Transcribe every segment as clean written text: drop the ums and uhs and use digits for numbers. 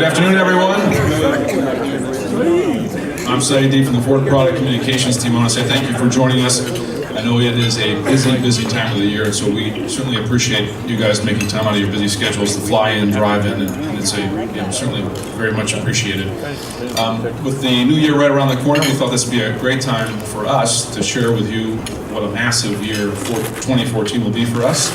Good afternoon, everyone. I'm Saeed from the Ford Product Communications team. I want to say thank you for joining us. I know it is a busy time of the year, so we certainly appreciate you guys making time out of your busy schedules to fly in, drive in, and it's certainly very much appreciated. With the new year right around the corner, we thought this would be a great time for us to share with you what a massive year 2014 will be for us.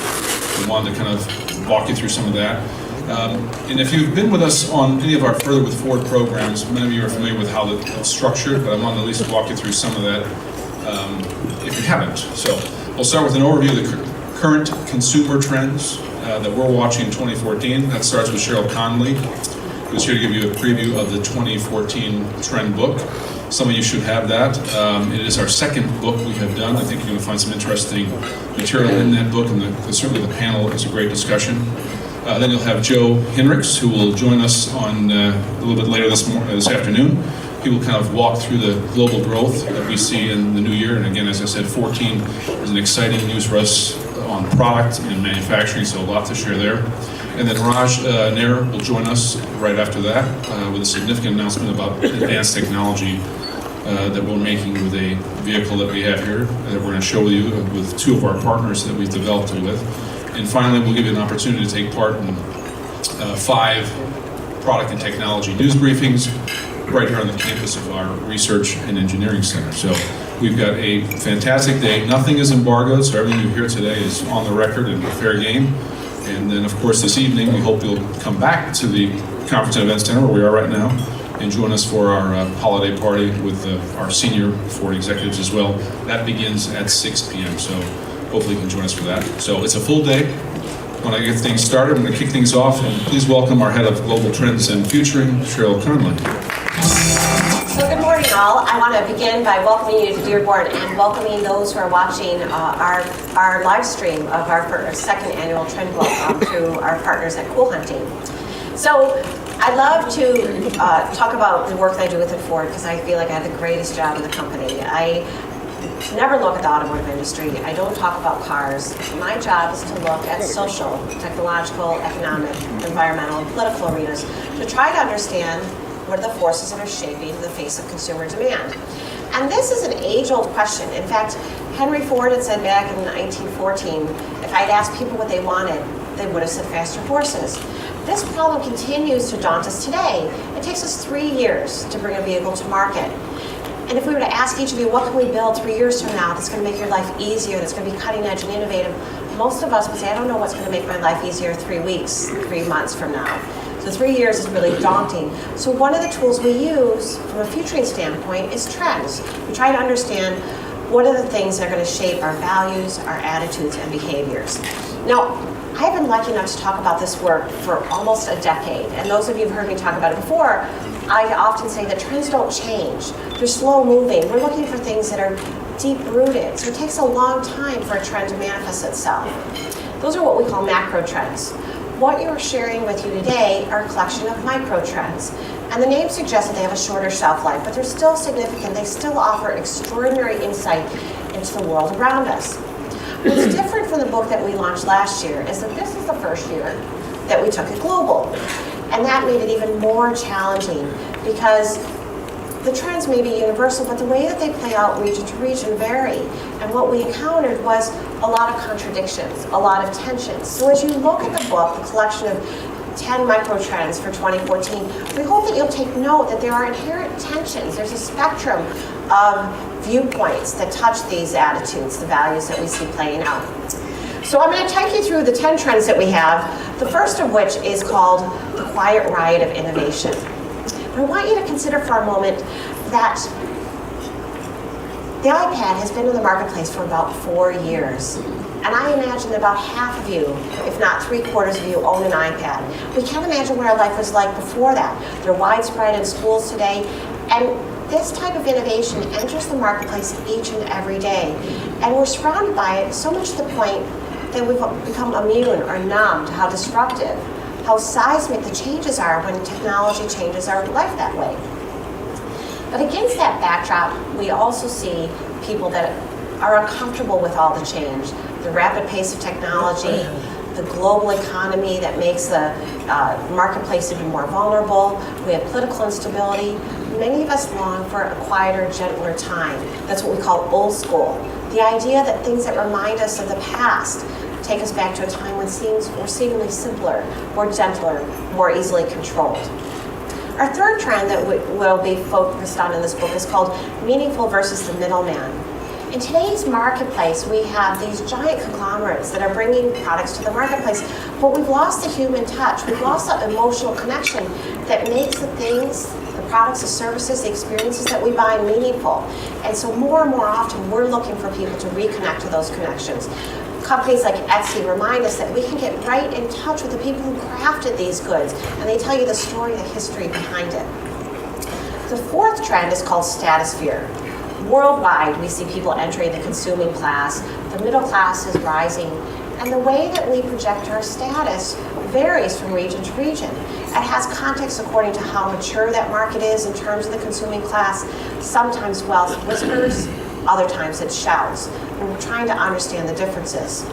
We wanted to kind of walk you through some of that. And if you've been with us on any of our Further with Ford programs, many of you are familiar with how it's structured, but I wanted to at least walk you through some of that if you haven't. So we'll start with an overview of the current consumer trends that we're watching in 2014. That starts with Cheryl Connolly, who's here to give you a preview of the 2014 trend book. Some of you should have that. It is our second book we have done. I think you're going to find some interesting material in that book, and certainly the panel is a great discussion. Then you'll have Joe Hinrichs, who will join us on a little bit later this afternoon. He will kind of walk through the global growth that we see in the new year. And again, as I said, 14 is an exciting news for us on product and manufacturing, so a lot to share there. And then Raj Nair will join us right after that with a significant announcement about advanced technology that we're making with a vehicle that we have here that we're going to show you with two of our partners that we've developed it with. And finally, we'll give you an opportunity to take part in 5 product and technology news briefings right here on the campus of our Research and Engineering Center. So we've got a fantastic day. Nothing is embargoed, so everything you hear today is on the record and fair game. And then, of course, this evening, we hope you'll come back to the Conference and Event Center, where we are right now, and join us for our holiday party with our senior Ford executives as well. That begins at 6 p.m., so hopefully you can join us for that. So it's a full day. When I get things started, I'm going to kick things off, and please welcome our head of Global Trends and Futuring, Cheryl Connolly. So good morning, all. I want to begin by welcoming you to Dearborn and welcoming those who are watching our live stream of our second annual Trend Book through our partners at Cool Hunting. So I'd love to talk about the work that I do within Ford, because I feel like I have the greatest job in the company. I never look at the automotive industry. I don't talk about cars. My job is to look at social, technological, economic, environmental, and political arenas to try to understand what are the forces that are shaping the face of consumer demand. And this is an age-old question. In fact, Henry Ford had said back in 1914, if I'd asked people what they wanted, they would have said faster horses. This problem continues to daunt us today. It takes us 3 years to bring a vehicle to market. And if we were to ask each of you, what can we build 3 years from now that's going to make your life easier, that's going to be cutting edge and innovative, most of us would say, I don't know what's going to make my life easier 3 weeks, 3 months from now. So 3 years is really daunting. So one of the tools we use from a futuring standpoint is trends. We try to understand what are the things that are going to shape our values, our attitudes, and behaviors. Now, I've been lucky enough to talk about this work for almost a decade. And those of you who've heard me talk about it before, I often say that trends don't change. They're slow moving. We're looking for things that are deep rooted. So it takes a long time for a trend to manifest itself. Those are what we call macro trends. What you're sharing with you today are a collection of micro trends. And the name suggests that they have a shorter shelf life, but they're still significant. They still offer extraordinary insight into the world around us. What's different from the book that we launched last year is that this is the first year that we took it global. And that made it even more challenging because the trends may be universal, but the way that they play out region to region vary. And what we encountered was a lot of contradictions, a lot of tensions. So as you look at the book, the collection of 10 micro trends for 2014, we hope that you'll take note that there are inherent tensions. There's a spectrum of viewpoints that touch these attitudes, the values that we see playing out. So I'm going to take you through the 10 trends that we have, the first of which is called the quiet riot of innovation. I want you to consider for a moment that the iPad has been in the marketplace for about 4 years. And I imagine that about half of you, if not 3/4 of you, own an iPad. We can't imagine what our life was like before that. They're widespread in schools today. And this type of innovation enters the marketplace each and every day. And we're surrounded by it so much to the point that we've become immune or numb to how disruptive, how seismic the changes are when technology changes our life that way. But against that backdrop, we also see people that are uncomfortable with all the change, the rapid pace of technology, the global economy that makes the marketplace even more vulnerable. We have political instability. Many of us long for a quieter, gentler time. That's what we call old school. The idea that things that remind us of the past take us back to a time when things were seemingly simpler, more gentler, more easily controlled. Our third trend that we'll be focused on in this book is called meaningful versus the middleman. In today's marketplace, we have these giant conglomerates that are bringing products to the marketplace, but we've lost the human touch. We've lost that emotional connection that makes the things, the products, the services, the experiences that we buy meaningful. And so more and more often, we're looking for people to reconnect to those connections. Companies like Etsy remind us that we can get right in touch with the people who crafted these goods, and they tell you the story, the history behind it. The fourth trend is called statosphere. Worldwide, we see people entering the consuming class, the middle class is rising, and the way that we project our status varies from region to region. It has context according to how mature that market is in terms of the consuming class. Sometimes wealth whispers, other times it shouts. And we're trying to understand the differences.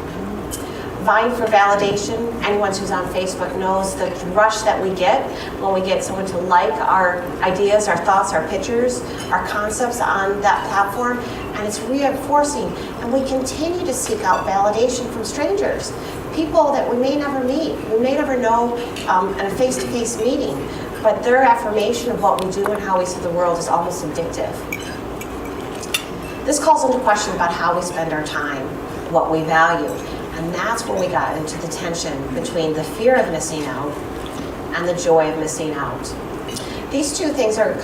Vying for validation, anyone who's on Facebook knows the rush that we get when we get someone to like our ideas, our thoughts, our pictures, our concepts on that platform, and it's reinforcing. And we continue to seek out validation from strangers, people that we may never meet, we may never know in a face-to-face meeting, but their affirmation of what we do and how we see the world is almost addictive. This calls into question about how we spend our time, what we value. And that's where we got into the tension between the fear of missing out and the joy of missing out. These two things are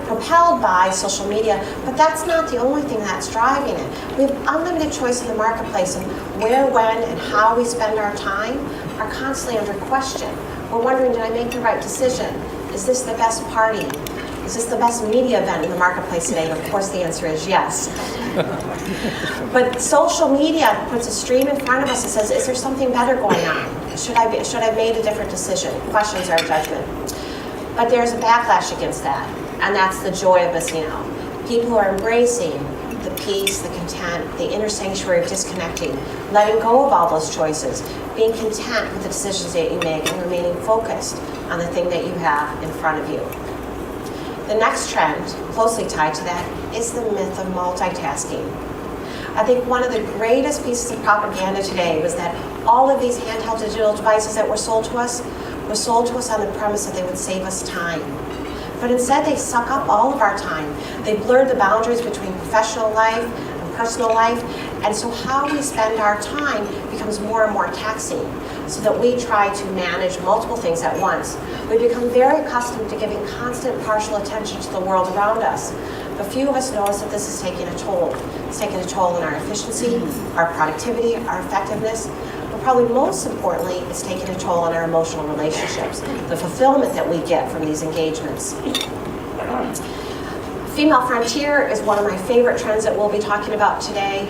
propelled by social media, but that's not the only thing that's driving it. We have unlimited choice in the marketplace, and where, when, and how we spend our time are constantly under question. We're wondering, did I make the right decision? Is this the best party? Is this the best media event in the marketplace today? And of course the answer is yes. But social media puts a stream in front of us that says, is there something better going on? Should I have made a different decision? Questions our judgment. But there's a backlash against that, and that's the joy of missing out. People who are embracing the peace, the content, the inner sanctuary of disconnecting, letting go of all those choices, being content with the decisions that you make, and remaining focused on the thing that you have in front of you. The next trend, closely tied to that, is the myth of multitasking. I think one of the greatest pieces of propaganda today was that all of these handheld digital devices that were sold to us on the premise that they would save us time. But instead, they suck up all of our time. They blur the boundaries between professional life and personal life, and so how we spend our time becomes more and more taxing, so that we try to manage multiple things at once. We become very accustomed to giving constant partial attention to the world around us. But few of us notice that this is taking a toll. It's taking a toll in our efficiency, our productivity, our effectiveness, but probably most importantly, it's taking a toll on our emotional relationships, the fulfillment that we get from these engagements. Female frontier is one of my favorite trends that we'll be talking about today.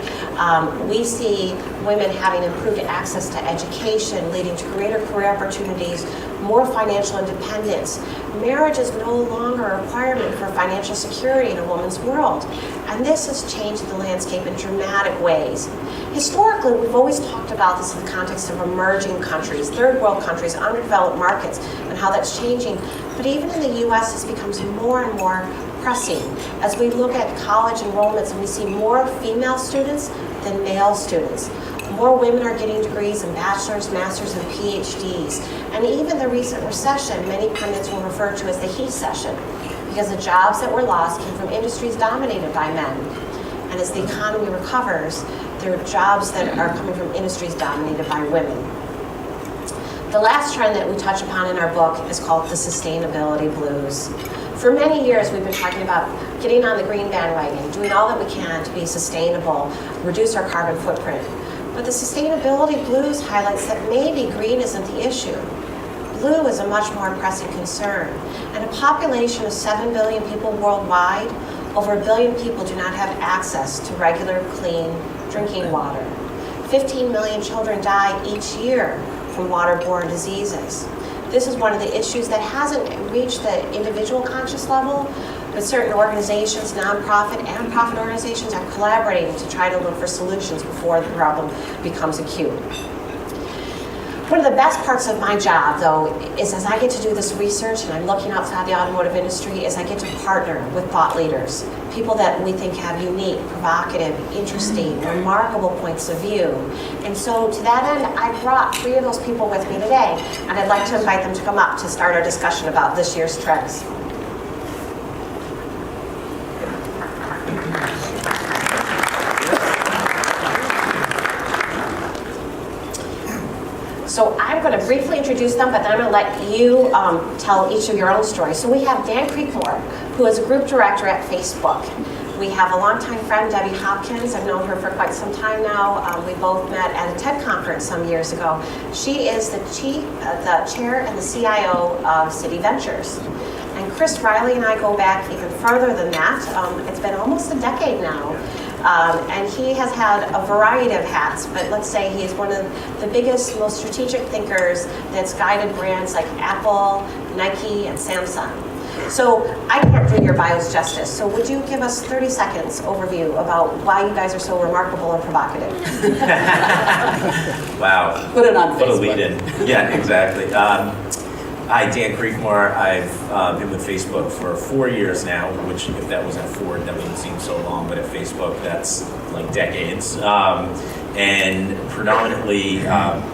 We see women having improved access to education, leading to greater career opportunities, more financial independence. Marriage is no longer a requirement for financial security in a woman's world. And this has changed the landscape in dramatic ways. Historically, we've always talked about this in the context of emerging countries, third world countries, underdeveloped markets, and how that's changing. But even in the US, this becomes more and more pressing as we look at college enrollments and we see more female students than male students. More women are getting degrees in bachelor's, master's, and PhDs. And even the recent recession, many pundits will refer to as the he session, because the jobs that were lost came from industries dominated by men. And as the economy recovers, there are jobs that are coming from industries dominated by women. The last trend that we touch upon in our book is called the sustainability blues. For many years, we've been talking about getting on the green bandwagon, doing all that we can to be sustainable, reduce our carbon footprint. But the sustainability blues highlights that maybe green isn't the issue. Blue is a much more pressing concern. And a population of 7 billion people worldwide, over 1 billion people do not have access to regular, clean drinking water. 15 million children die each year from waterborne diseases. This is one of the issues that hasn't reached the individual conscious level, but certain organizations, nonprofit and profit organizations, are collaborating to try to look for solutions before the problem becomes acute. One of the best parts of my job, though, is as I get to do this research and I'm looking outside the automotive industry, is I get to partner with thought leaders, people that we think have unique, provocative, interesting, remarkable points of view. And so to that end, I brought 3 of those people with me today, and I'd like to invite them to come up to start our discussion about this year's trends. So I'm going to briefly introduce them, but then I'm going to let you tell each of your own stories. So we have Dan Creekmore, who is a group director at Facebook. We have a longtime friend, Debbie Hopkins. I've known her for quite some time now. We both met at a TED conference some years ago. She is the chair and the CIO of City Ventures. And Chris Riley and I go back even further than that. It's been almost a decade now. And he has had a variety of hats, but let's say he is one of the biggest, most strategic thinkers that's guided brands like Apple, Nike, and Samsung. So I can't do your bios justice, so would you give us 30 seconds overview about why you guys are so remarkable and provocative? Wow. Put it on Facebook. What a lead in. Yeah, exactly. Hi, Dan Creekmore. I've been with Facebook for 4 years now, which if that was at Ford, that wouldn't seem so long, but at Facebook, that's like decades. And predominantly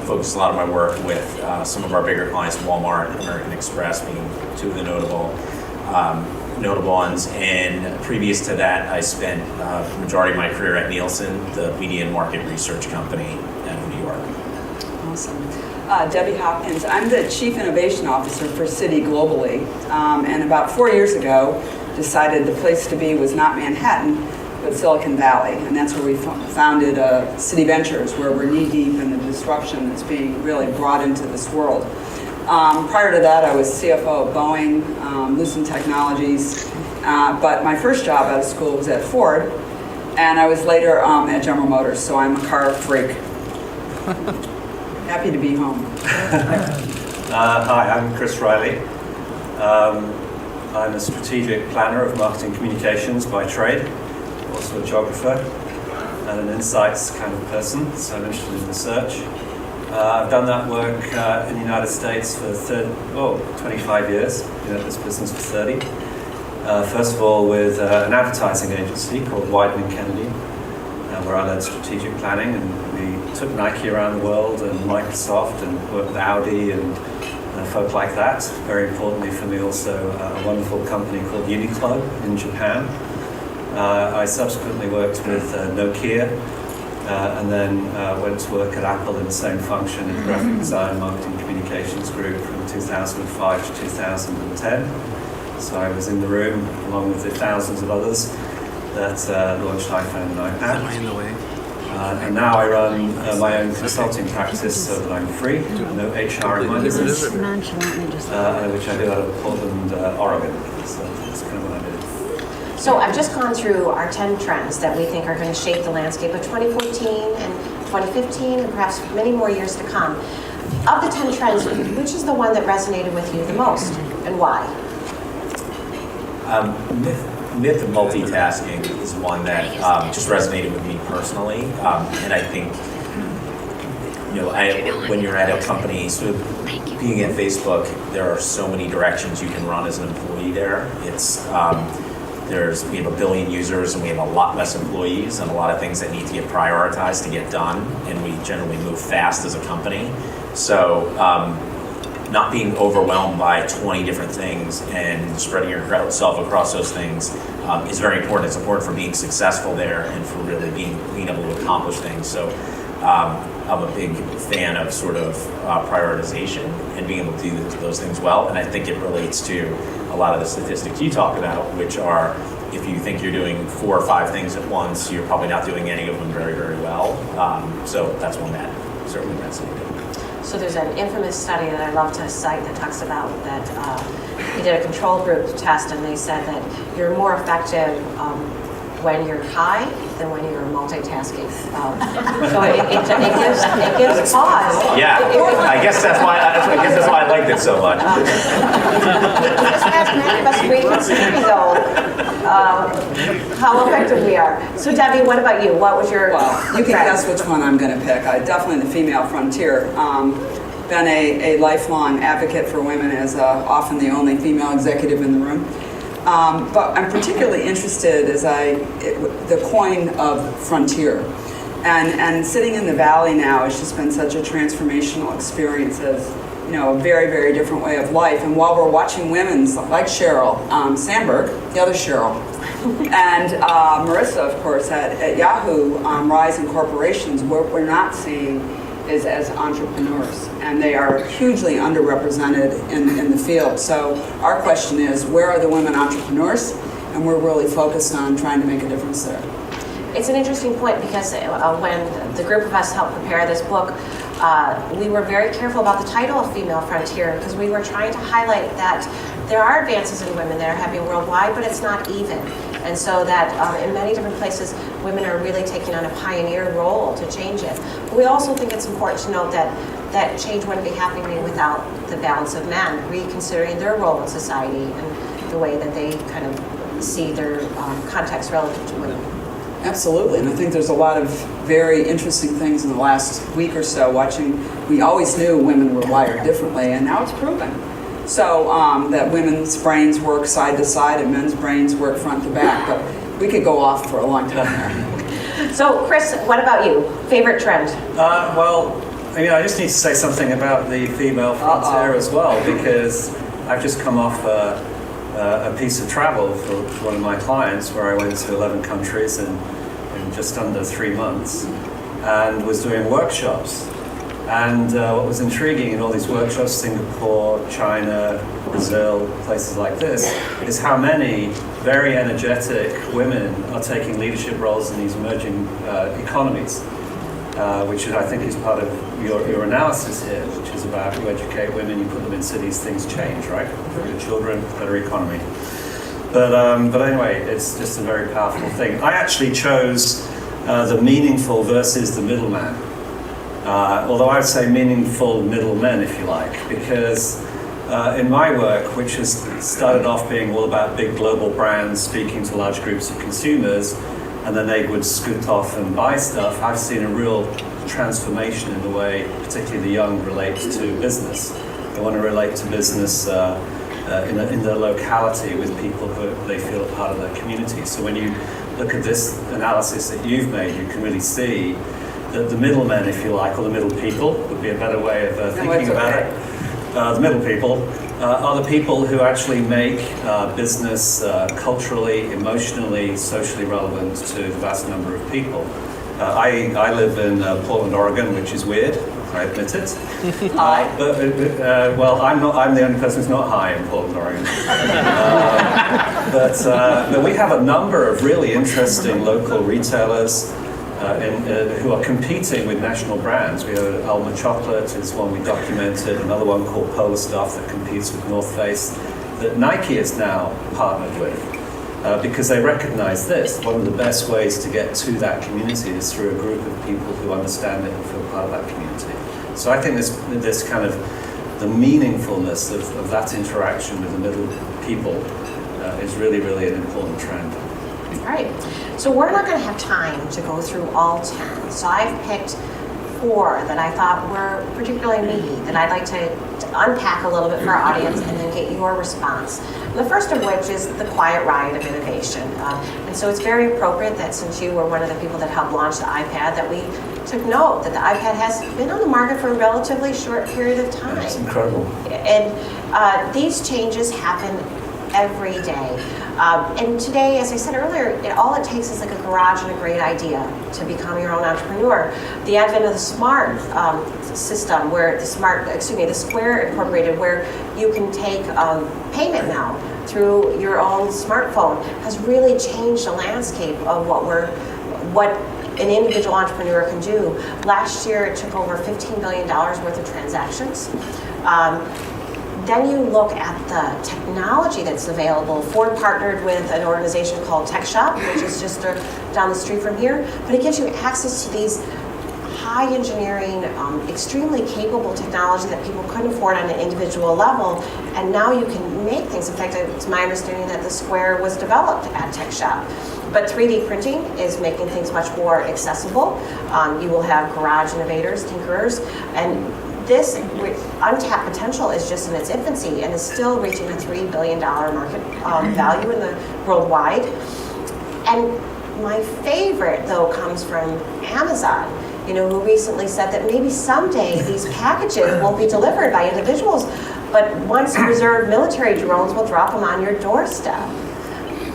focus a lot of my work with some of our bigger clients, Walmart, American Express being 2 of the notable ones. And previous to that, I spent the majority of my career at Nielsen, the media and market research company out of New York. Awesome. Debbie Hopkins. I'm the Chief Innovation Officer for Citi globally, and about 4 years ago decided the place to be was not Manhattan, but Silicon Valley, and that's where we founded City Ventures, where we're knee-deep in the disruption that's being really brought into this world. Prior to that, I was CFO of Boeing, Lucent Technologies, but my first job out of school was at Ford, and I was later at General Motors, so I'm a car freak. Happy to be home. Hi, I'm Chris Riley. I'm a strategic planner of marketing communications by trade, also a geographer and an insights kind of person, so I'm interested in research. I've done that work in the United States for 25 years, been at this business for 30. First of all with an advertising agency called Wyden & Kennedy, where I led strategic planning, and we took Nike around the world and Microsoft and worked with Audi and folk like that. Very importantly for me also a wonderful company called Uniqlo in Japan. I subsequently worked with Nokia and then went to work at Apple in the same function in the graphic design marketing communications group from 2005 to 2010. So I was in the room along with the thousands of others that launched iPhone and iPad. And now I run my own consulting practice so that I'm free, no HR in my business, which I do out of Portland, Oregon. So that's kind of what I do. So I've just gone through our 10 trends that we think are going to shape the landscape of 2014 and 2015 and perhaps many more years to come. Of the 10 trends, which is the one that resonated with you the most and why? Myth of multitasking is one that just resonated with me personally, and I think when you're at a company, sort of being at Facebook, there are so many directions you can run as an employee there. We have 1 billion users and we have a lot less employees and a lot of things that need to get prioritized to get done, and we generally move fast as a company. So not being overwhelmed by 20 different things and spreading yourself across those things is very important. It's important for being successful there and for really being able to accomplish things. So I'm a big fan of sort of prioritization and being able to do those things well. And I think it relates to a lot of the statistics you talk about, which are if you think you're doing 4 or 5 things at once, you're probably not doing any of them very, very well. So that's one that certainly resonated. So there's an infamous study that I love to cite that talks about that we did a control group test, and they said that you're more effective when you're high than when you're multitasking. So it gives pause. Yeah, I guess that's why I liked it so much. This past many of us reconsidering though how effective we are. So Debbie, what about you? What was your? Well, you can guess which one I'm going to pick. Definitely the female frontier. been a lifelong advocate for women as often the only female executive in the room. But I'm particularly interested as the coin of frontier. And sitting in the Valley now has just been such a transformational experience as, a very, very different way of life. And while we're watching women's, like Sheryl Sandberg, the other Sheryl, and Marissa, of course, at Yahoo, rise in corporations, what we're not seeing is as entrepreneurs. And they are hugely underrepresented in the field. So our question is, where are the women entrepreneurs? And we're really focused on trying to make a difference there. It's an interesting point because when the group of us helped prepare this book, we were very careful about the title of Female Frontier because we were trying to highlight that there are advances in women that are happening worldwide, but it's not even. And so that in many different places, women are really taking on a pioneer role to change it. But we also think it's important to note that change wouldn't be happening without the balance of men, reconsidering their role in society and the way that they kind of see their context relative to women. Absolutely, and I think there's a lot of very interesting things in the last week or so watching. We always knew women were wired differently, and now it's proven. So that women's brains work side to side and men's brains work front to back, but we could go off for a long time there. So Chris, what about you? Favorite trend? I just need to say something about the female frontier as well, because I've just come off a piece of travel for one of my clients where I went to 11 countries in just under 3 months and was doing workshops. And what was intriguing in all these workshops, Singapore, China, Brazil, places like this, is how many very energetic women are taking leadership roles in these emerging economies, which I think is part of your analysis here, which is about you educate women, you put them in cities, things change, right? Better children, better economy. But anyway, it's just a very powerful thing. I actually chose the meaningful versus the middleman. Although I would say meaningful middlemen, if you like, because in my work, which has started off being all about big global brands speaking to large groups of consumers, and then they would scoot off and buy stuff, I've seen a real transformation in the way particularly the young relate to business. They want to relate to business in their locality with people who they feel are part of their community. So when you look at this analysis that you've made, you can really see that the middlemen, if you like, or the middle people, would be a better way of thinking about it. The middle people are the people who actually make business culturally, emotionally, socially relevant to the vast number of people. I live in Portland, Oregon, which is weird, I admit it. I'm the only person who's not high in Portland, Oregon. But we have a number of really interesting local retailers who are competing with national brands. We have Alma Chocolate is one we documented, another one called Polar Stuff that competes with North Face, that Nike is now partnered with. Because they recognize this. One of the best ways to get to that community is through a group of people who understand it and feel part of that community. So I think this kind of the meaningfulness of that interaction with the middle people is really, really an important trend. All right. So we're not going to have time to go through all 10. So I've picked 4 that I thought were particularly meaty that I'd like to unpack a little bit for our audience and then get your response. The first of which is the quiet riot of innovation. And so it's very appropriate that since you were one of the people that helped launch the iPad, that we took note that the iPad has been on the market for a relatively short period of time. That's incredible. And these changes happen every day. And today, as I said earlier, all it takes is like a garage and a great idea to become your own entrepreneur. The advent of the smart system, where the Square Incorporated, where you can take payment now through your own smartphone, has really changed the landscape of what an individual entrepreneur can do. Last year, it took over $15 billion worth of transactions. Then you look at the technology that's available. Ford partnered with an organization called Tech Shop, which is just down the street from here, but it gives you access to these high engineering, extremely capable technology that people couldn't afford on an individual level, and now you can make things. In fact, it's my understanding that the Square was developed at Tech Shop. But 3D printing is making things much more accessible. You will have garage innovators, tinkerers, and this untapped potential is just in its infancy and is still reaching a $3 billion market value in the worldwide. And my favorite, though, comes from Amazon, who recently said that maybe someday these packages won't be delivered by individuals, but once reserved military drones will drop them on your doorstep.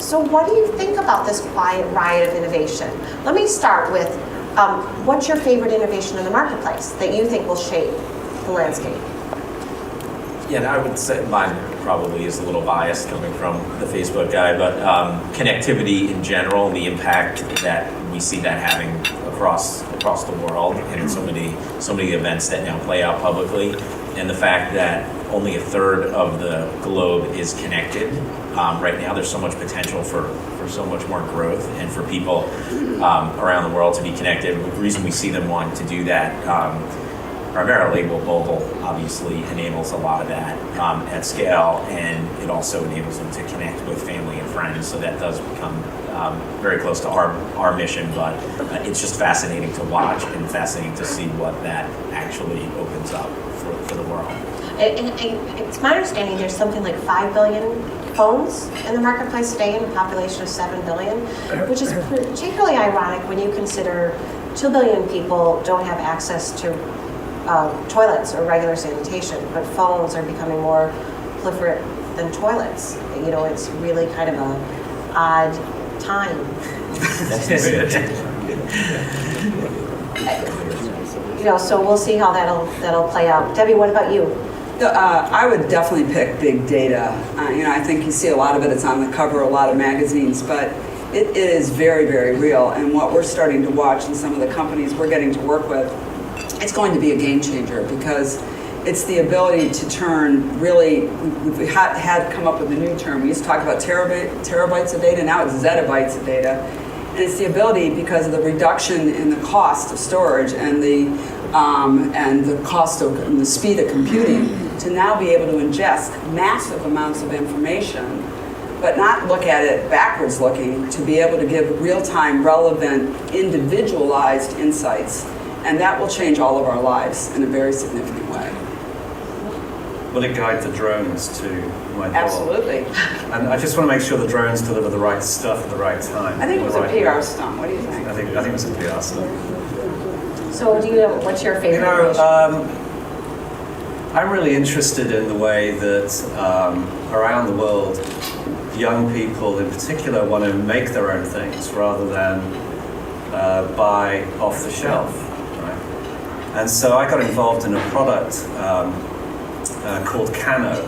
So what do you think about this quiet riot of innovation? Let me start with, what's your favorite innovation in the marketplace that you think will shape the landscape? Yeah, and I would say mine probably is a little biased coming from the Facebook guy, but connectivity in general, the impact that we see that having across the world, and so many events that now play out publicly, and the fact that only a third of the globe is connected. Right now, there's so much potential for so much more growth, and for people around the world to be connected. The reason we see them wanting to do that primarily, mobile obviously enables a lot of that at scale, and it also enables them to connect with family and friends. So that does become very close to our mission, but it's just fascinating to watch and fascinating to see what that actually opens up for the world. It's my understanding there's something like 5 billion phones in the marketplace today in a population of 7 billion, which is particularly ironic when you consider 2 billion people don't have access to toilets or regular sanitation, but phones are becoming more proliferate than toilets. It's really kind of a odd time. So we'll see how that'll play out. Debbie, what about you? I would definitely pick big data. I think you see a lot of it. It's on the cover of a lot of magazines, but it is very, very real. And what we're starting to watch in some of the companies we're getting to work with, it's going to be a game changer, because it's the ability to turn really, we've had come up with a new term. We used to talk about terabytes of data, now it's zettabytes of data. And it's the ability, because of the reduction in the cost of storage and the cost of and the speed of computing, to now be able to ingest massive amounts of information, but not look at it backwards looking, to be able to give real-time, relevant, individualized insights. And that will change all of our lives in a very significant way. Will it guide the drones to my door? Absolutely. And I just want to make sure the drones deliver the right stuff at the right time. I think it was a PR stunt. What do you think? I think it was a PR stunt. So what's your favorite innovation? I'm really interested in the way that around the world, young people in particular want to make their own things rather than buy off the shelf. Right? And so I got involved in a product called Kano,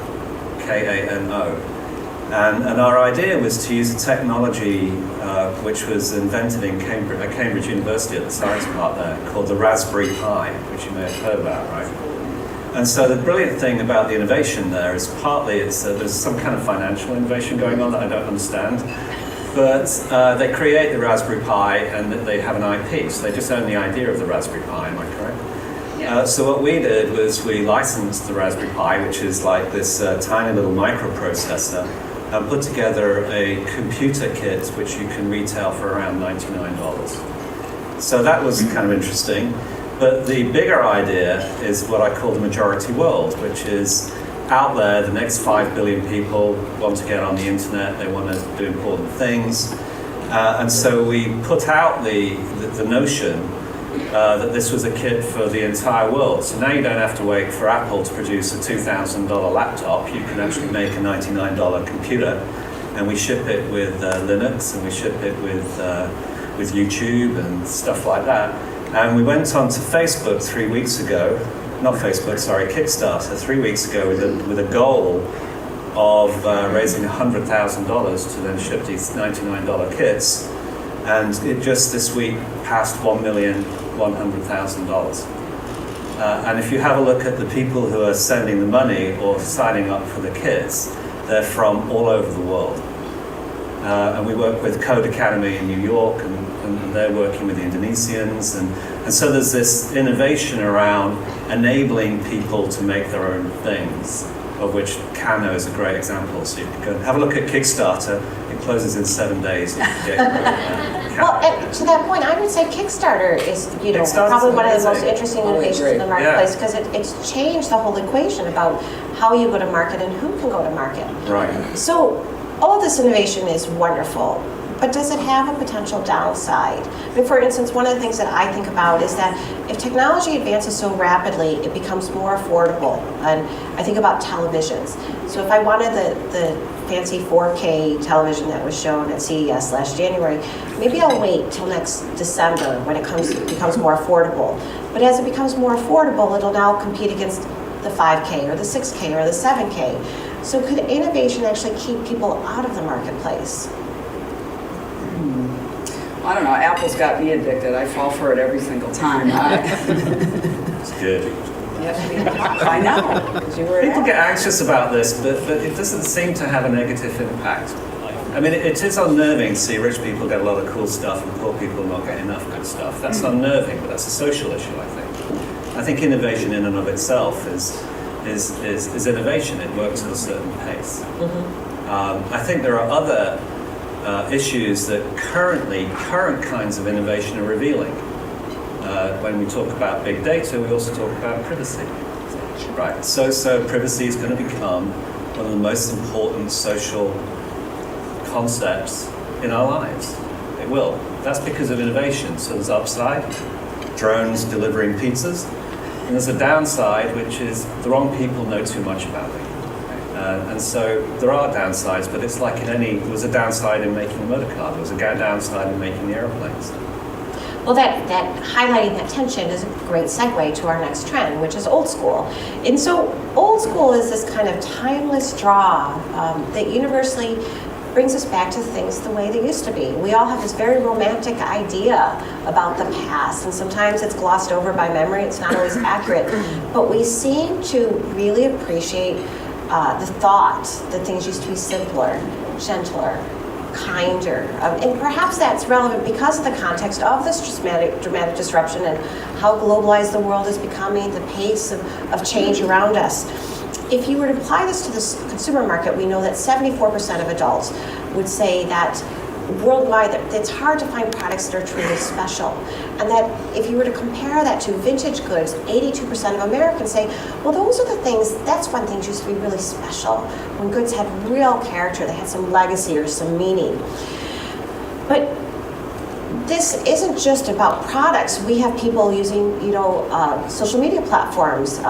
K-A-N-O. And our idea was to use a technology which was invented in Cambridge University at the science part there, called the Raspberry Pi, which you may have heard about, right? And so the brilliant thing about the innovation there is partly there's some kind of financial innovation going on that I don't understand, but they create the Raspberry Pi and they have an IP, so they just own the idea of the Raspberry Pi, am I correct? So what we did was we licensed the Raspberry Pi, which is like this tiny little microprocessor, and put together a computer kit which you can retail for around $99. So that was kind of interesting. But the bigger idea is what I call the majority world, which is out there, the next 5 billion people want to get on the internet, they want to do important things. And so we put out the notion that this was a kit for the entire world. So now you don't have to wait for Apple to produce a $2,000 laptop. You can actually make a $99 computer, and we ship it with Linux, and we ship it with YouTube and stuff like that. And we went on to Facebook 3 weeks ago, Kickstarter 3 weeks ago with a goal of raising $100,000 to then ship these $99 kits. And it just this week passed $1,100,000. And if you have a look at the people who are sending the money or signing up for the kits, they're from all over the world. And we work with Code Academy in New York, and they're working with the Indonesians. And so there's this innovation around enabling people to make their own things. of which Kano is a great example. So you can go and have a look at Kickstarter. It closes in 7 days. You can get Well, and to that point, I would say Kickstarter is, Kickstarter's probably one of the most amazing. interesting Oh, innovations great. in the marketplace because it's changed the whole equation about how you go to market and who can go to market. Right. So all of this innovation is wonderful, but does it have a potential downside? I mean, for instance, one of the things that I think about is that if technology advances so rapidly, it becomes more affordable. And I think about televisions. So if I wanted the fancy 4K television that was shown at CES last January, maybe I'll wait till next December when it becomes more affordable. But as it becomes more affordable, it'll now compete against the 5K or the 6K or the 7K. So could innovation actually keep people out of the marketplace? I don't know, Apple's got me addicted. I fall for it every single time. It's good. I know, 'cause you were People at get anxious about this, but it doesn't seem to have a negative impact. I mean, it is unnerving to see rich people get a lot of cool stuff and poor people not get enough good stuff. That's unnerving, but that's a social issue, I think. I think innovation in and of itself is innovation. It works at a certain pace. I think there are other issues that current kinds of innovation are revealing. When we talk about big data, we also talk about privacy. Right, so privacy is going to become one of the most important social concepts in our lives. It will. That's because of innovation. So there's upside, drones delivering pizzas, and there's a downside, which is the wrong people know too much about it. And so there are downsides, but it's like there was a downside in making the motor car, there was a downside in making the airplanes. Well, that highlighting that tension is a great segue to our next trend, which is old school. And so old school is this kind of timeless draw that universally brings us back to things the way they used to be. We all have this very romantic idea about the past, and sometimes it's glossed over by memory. It's not always accurate, but we seem to really appreciate the thought that things used to be simpler, gentler, kinder. And perhaps that's relevant because of the context of this dramatic disruption and how globalized the world is becoming, the pace of change around us. If you were to apply this to the consumer market, we know that 74% of adults would say that worldwide that it's hard to find products that are truly special. And that if you were to compare that to vintage goods, 82% of Americans say, well, those are the things, that's when things used to be really special, when goods had real character, they had some legacy or some meaning. But this isn't just about products. We have people using, social media platforms.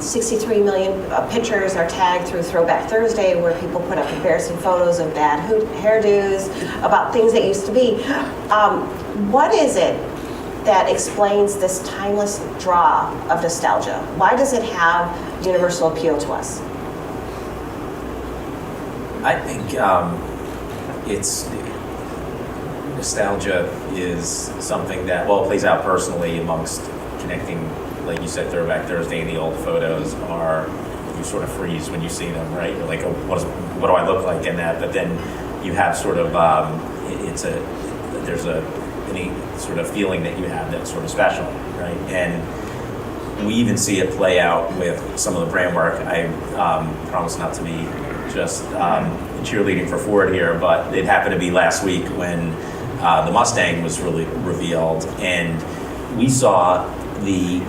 63 million pictures are tagged through Throwback Thursday, where people put up embarrassing photos of bad hairdos, about things that used to be. What is it that explains this timeless draw of nostalgia? Why does it have universal appeal to us? I think it's nostalgia is something that, it plays out personally amongst connecting, like you said, Throwback Thursday and the old photos are, you sort of freeze when you see them, right? You're like, oh, what do I look like in that? But then you have sort of, there's any sort of feeling that you have that's sort of special, right? And we even see it play out with some of the brand work. I promise not to be just cheerleading for Ford here, but it happened to be last week when the Mustang was really revealed, and we saw the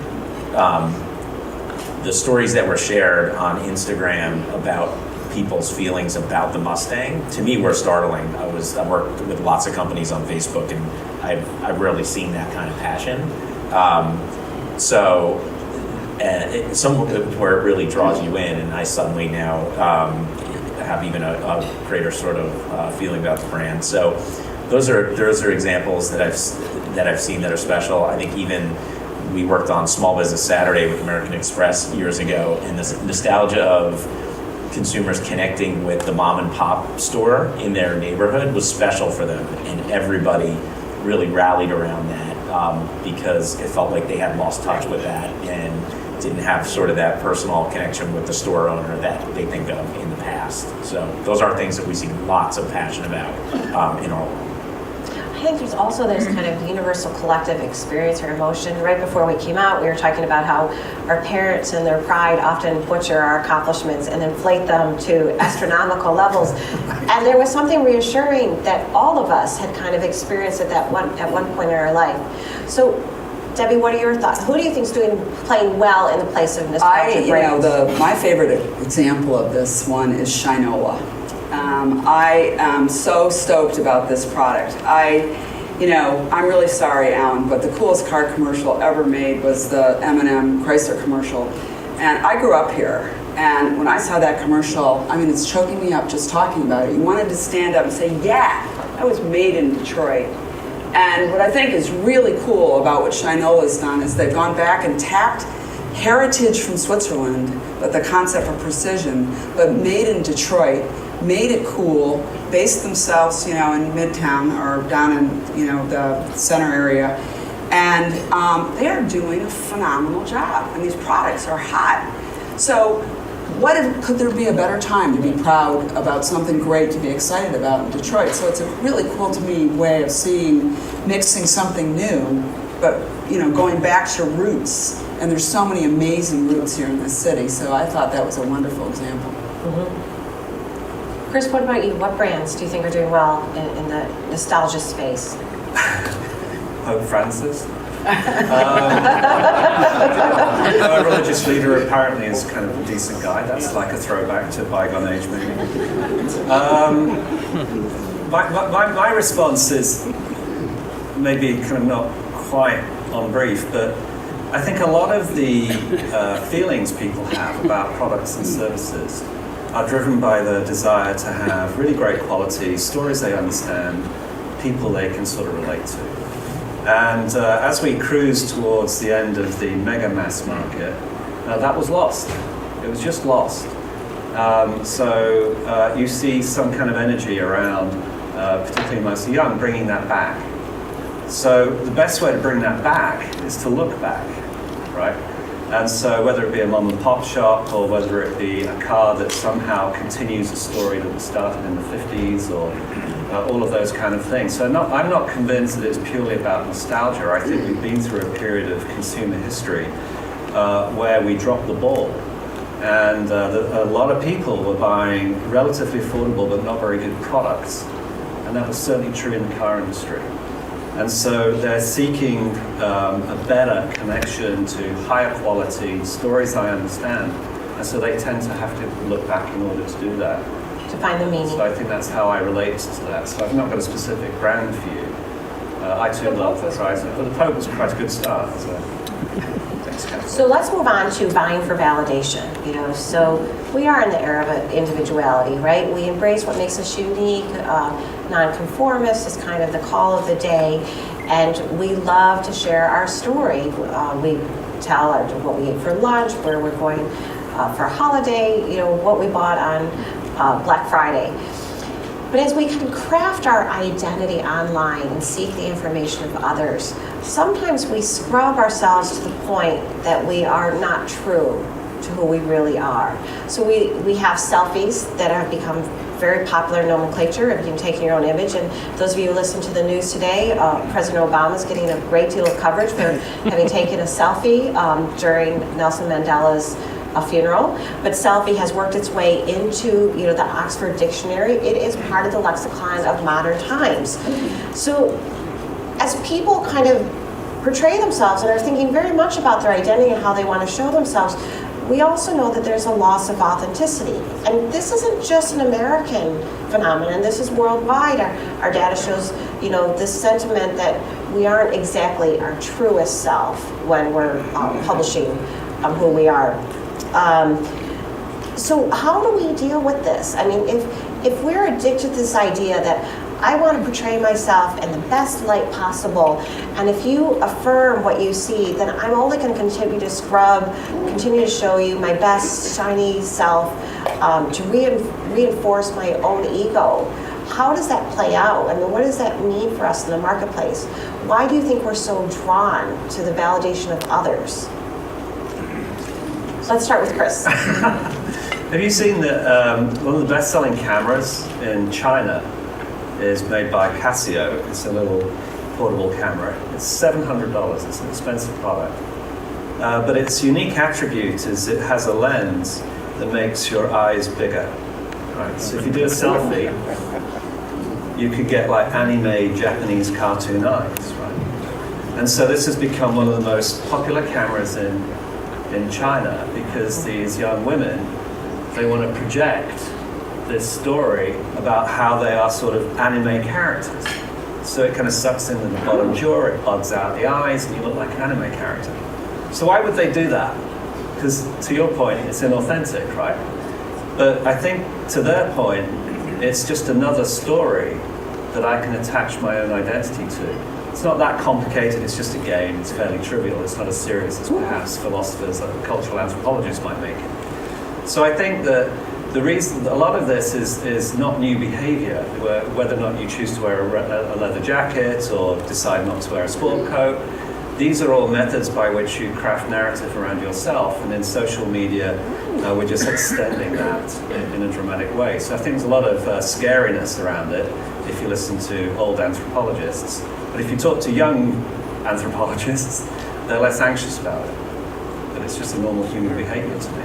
stories that were shared on Instagram about people's feelings about the Mustang. To me, were startling. I worked with lots of companies on Facebook, and I've rarely seen that kind of passion. Where it really draws you in, and I suddenly now have even a greater sort of feeling about the brand. So those are examples that I've seen that are special. I think even we worked on Small Business Saturday with American Express years ago, and this nostalgia of consumers connecting with the mom and pop store in their neighborhood was special for them, and everybody really rallied around that because it felt like they had lost touch with that and didn't have sort of that personal connection with the store owner that they think of in the past. So those are things that we see lots of passion about in our world. I think there's kind of universal collective experience or emotion. Right before we came out, we were talking about how our parents and their pride often butcher our accomplishments and inflate them to astronomical levels. And there was something reassuring that all of us had kind of experienced at one point in our life. So, Debbie, what are your thoughts? Who do you think is playing well in the place of nostalgic brands? My favorite example of this one is Shinola. I am so stoked about this product. I'm really sorry, Alan, but the coolest car commercial ever made was the M&M Chrysler commercial. And I grew up here, and when I saw that commercial, I mean, it's choking me up just talking about it. You wanted to stand up and say, yeah, that was made in Detroit. And what I think is really cool about what Shinola's done is they've gone back and tapped heritage from Switzerland, but the concept of precision, but made in Detroit, made it cool, based themselves, in Midtown or down in, the center area. And they are doing a phenomenal job, and these products are hot. So could there be a better time to be proud about something great to be excited about in Detroit? So it's a really cool to me way of mixing something new, but going back to roots. And there's so many amazing roots here in this city. So I thought that was a wonderful example. Mm-hmm. Chris, what about you? What brands do you think are doing well in the nostalgia space? Pope Francis. A religious leader apparently is kind of a decent guy. That's like a throwback to bygone age, maybe. My response is maybe kind of not quite on brief, but I think a lot of the feelings people have about products and services are driven by the desire to have really great quality, stories they understand, people they can sort of relate to. And as we cruise towards the end of the mega mass market, that was lost. It was just lost. So you see some kind of energy around, particularly amongst the young, bringing that back. So the best way to bring that back is to look back, right? And so whether it be a mom and pop shop or whether it be a car that somehow continues a story that was started in the 50s or all of those kind of things. So I'm not convinced that it's purely about nostalgia. I think we've been through a period of consumer history where we dropped the ball. And a lot of people were buying relatively affordable but not very good products. And that was certainly true in the car industry. And so they're seeking a better connection to higher quality stories I understand. And so they tend to have to look back in order to do that. To find the meaning. So I think that's how I relate to that. So I've not got a specific brand for you. I too love the Chrysler, but the Pope was quite a good start. So. So let's move on to buying for validation. So we are in the era of individuality, right? We embrace what makes us unique. Nonconformist is kind of the call of the day, and we love to share our story. We tell what we ate for lunch, where we're going for a holiday, what we bought on Black Friday. But as we can craft our identity online and seek the information of others, sometimes we scrub ourselves to the point that we are not true to who we really are. So we have selfies that have become very popular nomenclature of you taking your own image. And those of you who listen to the news today, President Obama is getting a great deal of coverage for having taken a selfie during Nelson Mandela's funeral. But selfie has worked its way into the Oxford Dictionary. It is part of the lexicon of modern times. So as people kind of portray themselves and are thinking very much about their identity and how they want to show themselves, we also know that there's a loss of authenticity. And this isn't just an American phenomenon, this is worldwide. Our data shows, this sentiment that we aren't exactly our truest self when we're publishing who we are. So how do we deal with this? I mean, if we're addicted to this idea that I want to portray myself in the best light possible, and if you affirm what you see, then I'm only going to continue to show you my best shiny self to reinforce my own ego. How does that play out? I mean, what does that mean for us in the marketplace? Why do you think we're so drawn to the validation of others? Let's start with Chris. Have you seen that one of the best-selling cameras in China is made by Casio. It's a little portable camera. It's $700. It's an expensive product. But its unique attribute is it has a lens that makes your eyes bigger. Right? So if you do a selfie, you could get like anime Japanese cartoon eyes. Right? And so this has become one of the most popular cameras in China because these young women, they want to project this story about how they are sort of anime characters. So it kind of sucks into the bottom jaw, it bugs out the eyes, and you look like an anime character. So why would they do that? Because to your point, it's inauthentic, right? But I think to their point, it's just another story that I can attach my own identity to. It's not that complicated, it's just a game, it's fairly trivial, it's not as serious as perhaps philosophers like cultural anthropologists might make it. So I think that the reason, a lot of this is not new behavior, whether or not you choose to wear a leather jacket or decide not to wear a sport coat. These are all methods by which you craft narrative around yourself, and in social media, we're just extending that in a dramatic way. So I think there's a lot of scariness around it if you listen to old anthropologists. But if you talk to young anthropologists, they're less anxious about it. But it's just a normal human behavior to me.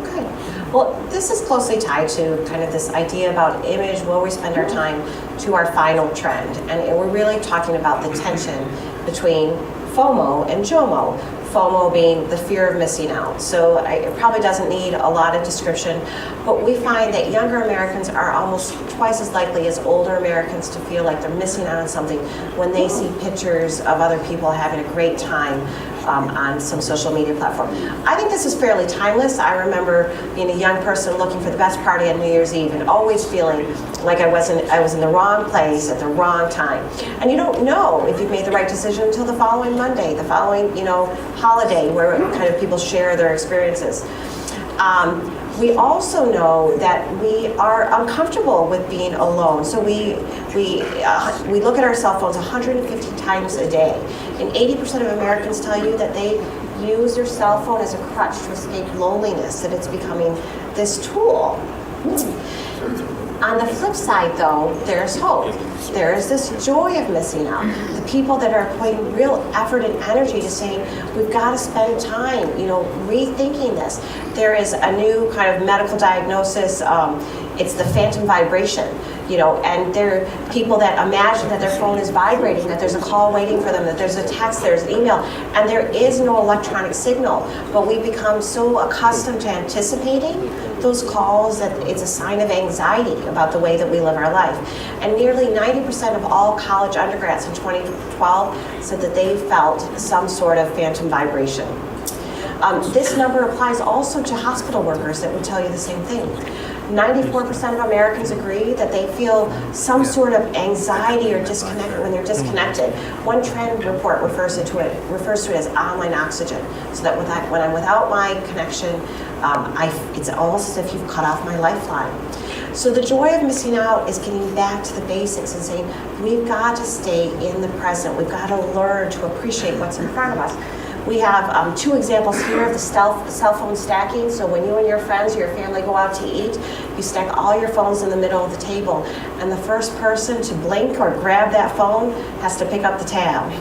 Good. Well, this is closely tied to kind of this idea about image, where we spend our time, to our final trend. And we're really talking about the tension between FOMO and JOMO. FOMO being the fear of missing out. So it probably doesn't need a lot of description, but we find that younger Americans are almost twice as likely as older Americans to feel like they're missing out on something when they see pictures of other people having a great time on some social media platform. I think this is fairly timeless. I remember being a young person looking for the best party on New Year's Eve and always feeling like I was in the wrong place at the wrong time. And you don't know if you've made the right decision until the following Monday, the following, holiday, where kind of people share their experiences. We also know that we are uncomfortable with being alone. So we look at our cell phones 150 times a day. And 80% of Americans tell you that they use their cell phone as a crutch to escape loneliness, that it's becoming this tool. On the flip side, though, there's hope. There is this joy of missing out. The people that are putting real effort and energy to saying, we've got to spend time, rethinking this. There is a new kind of medical diagnosis. It's the phantom vibration, and there are people that imagine that their phone is vibrating, that there's a call waiting for them, that there's a text, there's an email, and there is no electronic signal. But we become so accustomed to anticipating those calls that it's a sign of anxiety about the way that we live our life. And nearly 90% of all college undergrads in 2012 said that they felt some sort of phantom vibration. This number applies also to hospital workers that would tell you the same thing. 94% of Americans agree that they feel some sort of anxiety or disconnect when they're disconnected. One trend report refers to it as online oxygen. So that when I'm without my connection, it's almost as if you've cut off my lifeline. So the joy of missing out is getting back to the basics and saying, we've got to stay in the present. We've got to learn to appreciate what's in front of us. We have two examples here of the cell phone stacking. So when you and your friends or your family go out to eat, you stack all your phones in the middle of the table. And the first person to blink or grab that phone has to pick up the tab.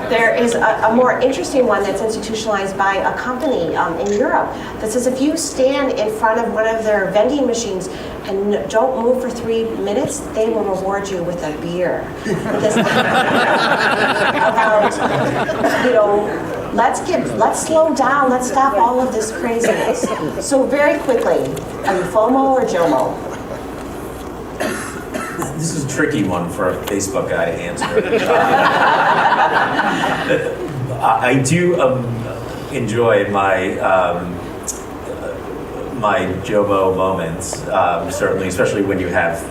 There is a more interesting one that's institutionalized by a company in Europe that says if you stand in front of one of their vending machines and don't move for 3 minutes, they will reward you with a beer. This about, let's slow down, let's stop all of this craziness. So very quickly, are you FOMO or JOMO? This is a tricky one for a Facebook guy to answer. I do enjoy my JOMO moments, certainly, especially when you have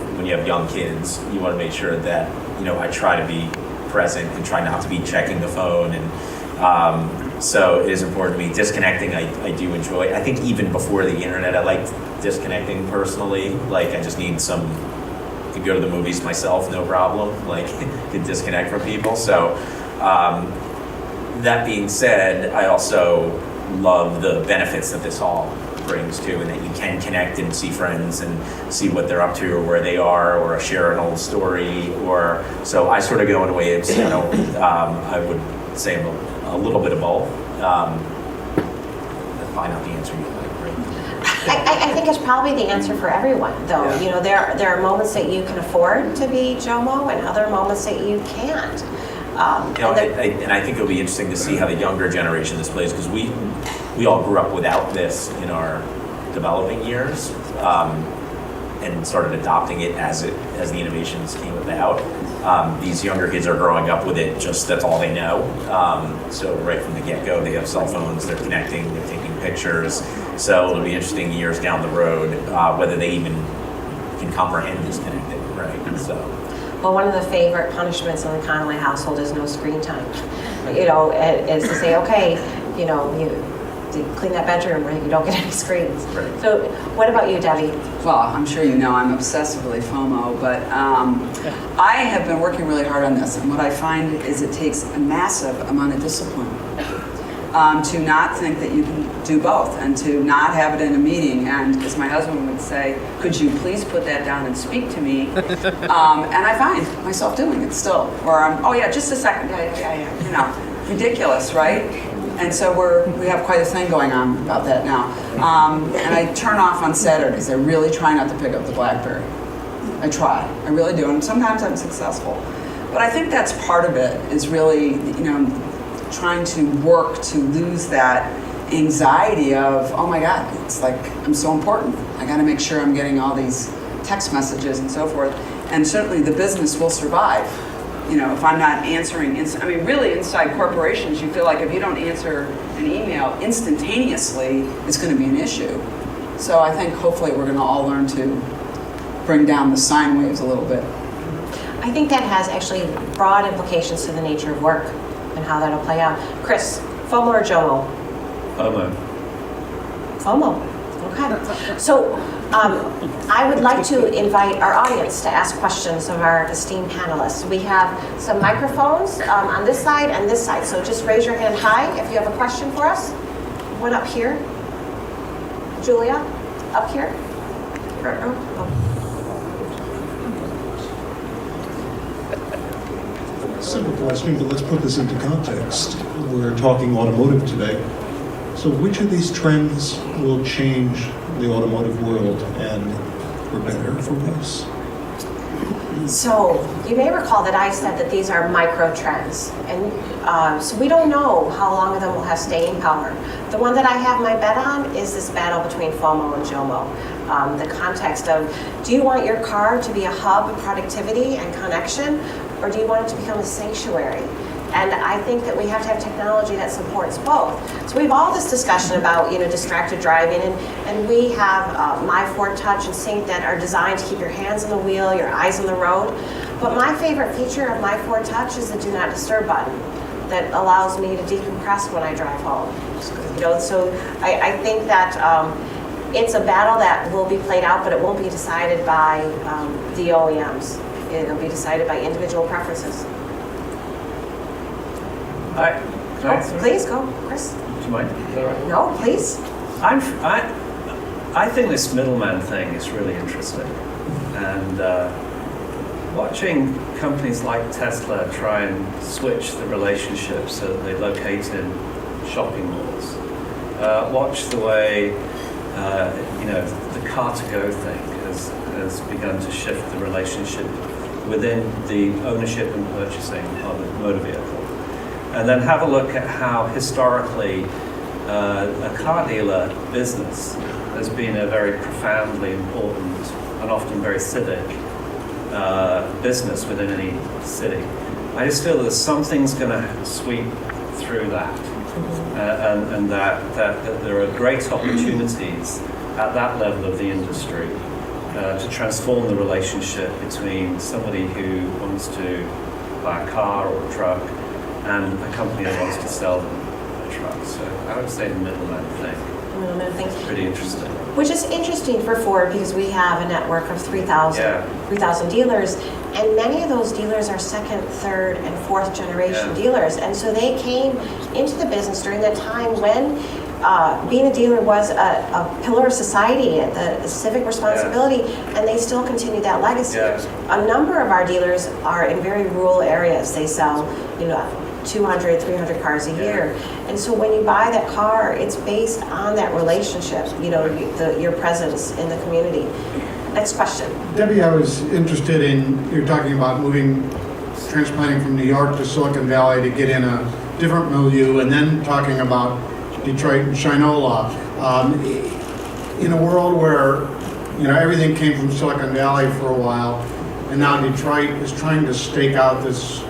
young kids. You want to make sure that I try to be present and try not to be checking the phone, and so it is important to me. Disconnecting, I do enjoy. I think even before the internet, I liked disconnecting personally. Like I just need to go to the movies myself, no problem. Like can disconnect from people. So that being said, I also love the benefits that this all brings too, and that you can connect and see friends and see what they're up to or where they are, or share an old story, or so I sort of go in waves. I would say I'm a little bit of both. Find out the answer you like. I think it's probably the answer for everyone, though. Yeah. There are moments that you can afford to be JOMO, and other moments that you can't. And I think it'll be interesting to see how the younger generation displays, because we all grew up without this in our developing years, and started adopting it as the innovations came about. These younger kids are growing up with it, just that's all they know. So right from the get-go, they have cell phones, they're connecting, they're taking pictures. So it'll be interesting years down the road whether they even can comprehend this connected, right? So. Well, one of the favorite punishments in the Connolly household is no screen time. Is to say, okay, you clean that bedroom where you don't get any screens. Right. So what about you, Debbie? Well, I'm sure you know I'm obsessively FOMO, but I have been working really hard on this, and what I find is it takes a massive amount of discipline to not think that you can do both, and to not have it in a meeting. And as my husband would say, could you please put that down and speak to me? And I find myself doing it still, where I'm, oh yeah, just a second, yeah, ridiculous, right? And so we have quite a thing going on about that now. And I turn off on Saturdays. I really try not to pick up the BlackBerry. I try, I really do, and sometimes I'm successful. But I think that's part of it, is really, trying to work to lose that anxiety of, oh my God, it's like I'm so important. I got to make sure I'm getting all these text messages and so forth. And certainly the business will survive. If I'm not answering, really inside corporations, you feel like if you don't answer an email instantaneously, it's going to be an issue. So I think hopefully we're going to all learn to bring down the sine waves a little bit. I think that has actually broad implications to the nature of work and how that'll play out. Chris, FOMO or JOMO? FOMO. Okay. So I would like to invite our audience to ask questions of our esteemed panelists. We have some microphones on this side and this side. So just raise your hand high if you have a question for us. One up here. Julia, up here. Simple question, but let's put this into context. We're talking automotive today. So which of these trends will change the automotive world, and for better or for worse? So you may recall that I said that these are micro trends, and so we don't know how long of them will have staying power. The one that I have my bet on is this battle between FOMO and JOMO. The context of, do you want your car to be a hub of productivity and connection, or do you want it to become a sanctuary? And I think that we have to have technology that supports both. So we have all this discussion about distracted driving, and we have My Ford Touch and Sync that are designed to keep your hands on the wheel, your eyes on the road. But my favorite feature of My Ford Touch is the Do Not Disturb button that allows me to decompress when I drive home. So I think that it's a battle that will be played out, but it won't be decided by the OEMs. It'll be decided by individual preferences. Hi. Please go, Chris. Do you mind? Is that all right? No, please. I think this middleman thing is really interesting, and watching companies like Tesla try and switch the relationship so that they locate in shopping malls. Watch the way the car-to-go thing has begun to shift the relationship within the ownership and purchasing of a motor vehicle. And then have a look at how historically a car dealer business has been a very profoundly important and often very civic business within any city. I just feel that something's going to sweep through that, and that there are great opportunities at that level of the industry to transform the relationship between somebody who wants to buy a car or a truck and a company that wants to sell them a truck. So I would say the middleman thing. It's pretty interesting. Which is interesting for Ford because we have a network of 3,000 dealers, and many of those dealers are second, third, and fourth generation dealers. And so they came into the business during that time when being a dealer was a pillar of society, the civic responsibility, and they still continue that legacy. Yeah. A number of our dealers are in very rural areas. They sell, 200, 300 cars a year. And so when you buy that car, it's based on that relationship, your presence in the community. Next question. Debbie, I was interested in, you're talking about transplanting from New York to Silicon Valley to get in a different milieu, and then talking about Detroit and Shinola. In a world where, everything came from Silicon Valley for a while, and now Detroit is trying to stake out this,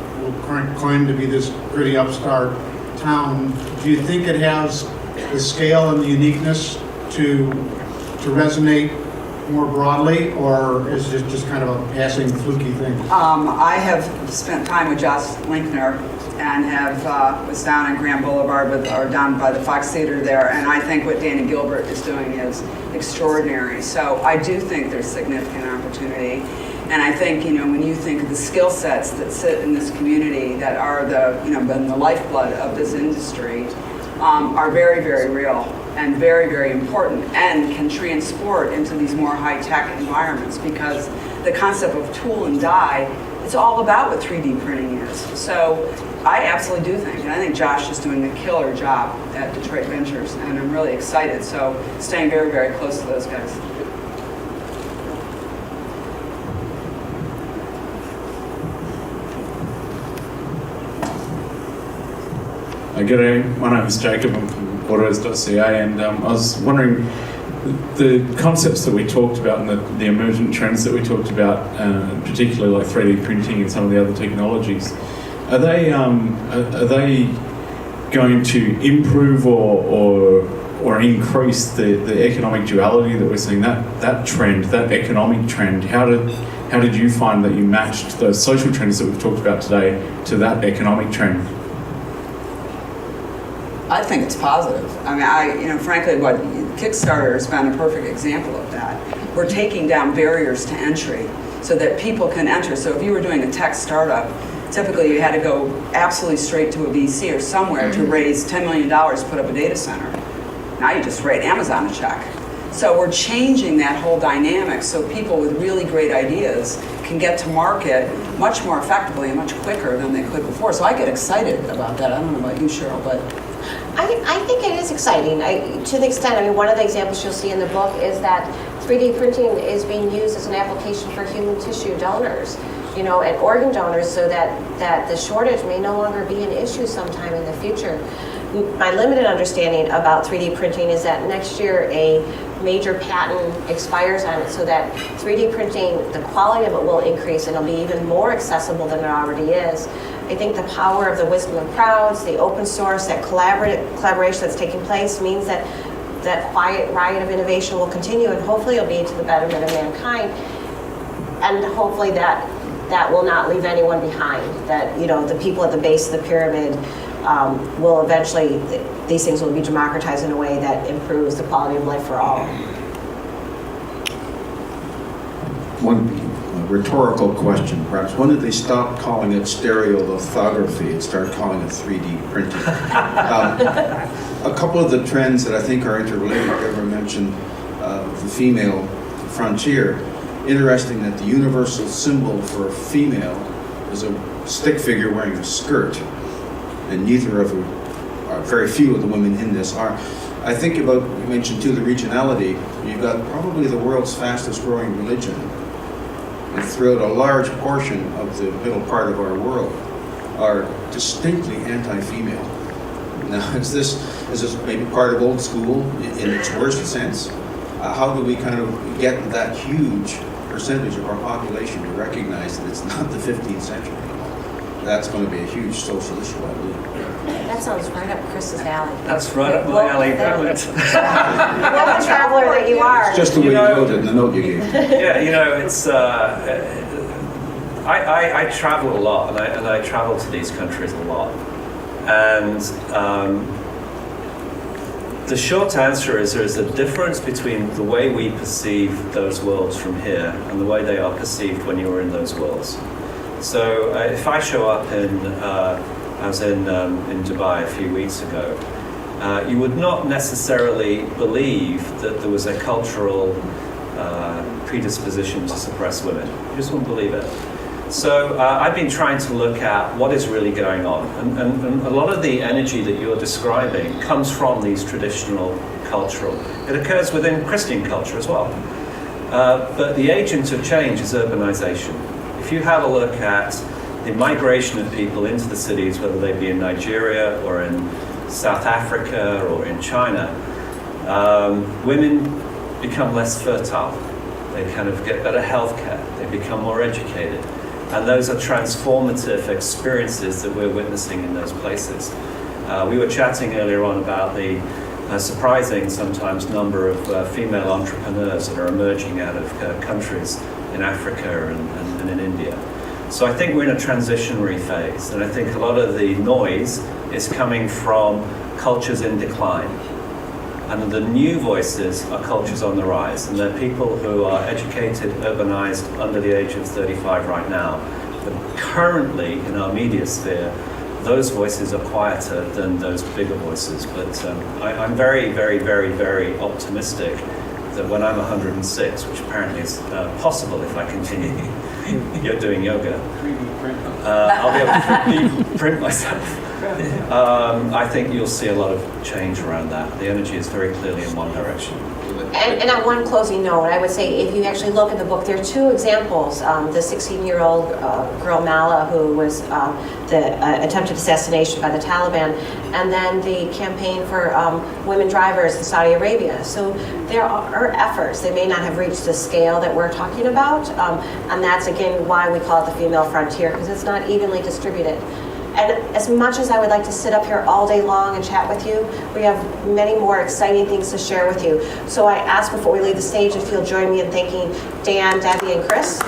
claim to be this pretty upstart town, do you think it has the scale and the uniqueness to resonate more broadly, or is it just kind of a passing fluky thing? I have spent time with Josh Linkner and was down on Grand Boulevard or down by the Fox Theater there, and I think what Danny Gilbert is doing is extraordinary. So I do think there's significant opportunity, and I think when you think of the skill sets that sit in this community that are been the lifeblood of this industry, are very, very real and very, very important, and can transport into these more high-tech environments, because the concept of tool and die, it's all about what 3D printing is. So I absolutely do think, and I think Josh is doing a killer job at Detroit Ventures, and I'm really excited. So staying very, very close to those guys. G'day, my name is Jacob, I'm from Autos.ca, and I was wondering, the concepts that we talked about and the emergent trends that we talked about, particularly like 3D printing and some of the other technologies, are they going to improve or increase the economic duality that we're seeing, that trend, that economic trend? How did you find that you matched those social trends that we've talked about today to that economic trend? I think it's positive. I mean, frankly, what Kickstarter has been a perfect example of that. We're taking down barriers to entry so that people can enter. So if you were doing a tech startup, typically you had to go absolutely straight to a VC or somewhere to raise $10 million to put up a data center. Now you just write Amazon a check. So we're changing that whole dynamic so people with really great ideas can get to market much more effectively and much quicker than they could before. So I get excited about that. I don't know about you, Cheryl, but I think it is exciting. To the extent, one of the examples you'll see in the book is that 3D printing is being used as an application for human tissue donors, and organ donors, so that the shortage may no longer be an issue sometime in the future. My limited understanding about 3D printing is that next year a major patent expires on it, so that 3D printing, the quality of it will increase and it'll be even more accessible than it already is. I think the power of the wisdom of crowds, the open source, that collaboration that's taking place means that that quiet riot of innovation will continue, and hopefully it'll be to the betterment of mankind. And hopefully that will not leave anyone behind, that the people at the base of the pyramid will eventually, these things will be democratized in a way that improves the quality of life for all. One rhetorical question, perhaps. When did they stop calling it stereolithography and start calling it 3D printing? A couple of the trends that I think are interrelated, Deborah mentioned the female frontier. Interesting that the universal symbol for a female is a stick figure wearing a skirt, and very few of the women in this are. I think about, you mentioned too, the regionality. You've got probably the world's fastest growing religion, and throughout a large portion of the middle part of our world are distinctly anti-female. Now, is this maybe part of old school in its worst sense? How do we kind of get that huge percentage of our population to recognize that it's not the 15th century anymore? That's going to be a huge social issue, I believe. That sounds right up Chris's alley. That's right up my alley, brilliant. What a traveler that you are. It's just the way you wrote it in the note you gave. Yeah, it's. I travel a lot, and I travel to these countries a lot, and the short answer is there is a difference between the way we perceive those worlds from here and the way they are perceived when you're in those worlds. So if I show up I was in Dubai a few weeks ago, you would not necessarily believe that there was a cultural predisposition to suppress women. You just wouldn't believe it. So I've been trying to look at what is really going on. And a lot of the energy that you're describing comes from these traditional cultural. It occurs within Christian culture as well. But the agent of change is urbanization. If you have a look at the migration of people into the cities, whether they be in Nigeria or in South Africa or in China, women become less fertile. They kind of get better health care. They become more educated. And those are transformative experiences that we're witnessing in those places. We were chatting earlier on about the surprising sometimes number of female entrepreneurs that are emerging out of countries in Africa and in India. So I think we're in a transitionary phase, and I think a lot of the noise is coming from cultures in decline. And the new voices are cultures on the rise, and they're people who are educated, urbanized, under the age of 35 right now. But currently, in our media sphere, those voices are quieter than those bigger voices. But I'm very, very, very, very optimistic that when I'm 106, which apparently is possible if I continue you're doing yoga, I'll be able to 3D print myself. I think you'll see a lot of change around that. The energy is very clearly in one direction. And on one closing note, I would say if you actually look at the book, there are two examples. The 16-year-old girl Mala, who was the attempted assassination by the Taliban, and then the campaign for women drivers in Saudi Arabia. So there are efforts. They may not have reached the scale that we're talking about, and that's again why we call it the female frontier, because it's not evenly distributed. And as much as I would like to sit up here all day long and chat with you, we have many more exciting things to share with you. So I ask before we leave the stage if you'll join me in thanking Dan, Debbie, and Chris.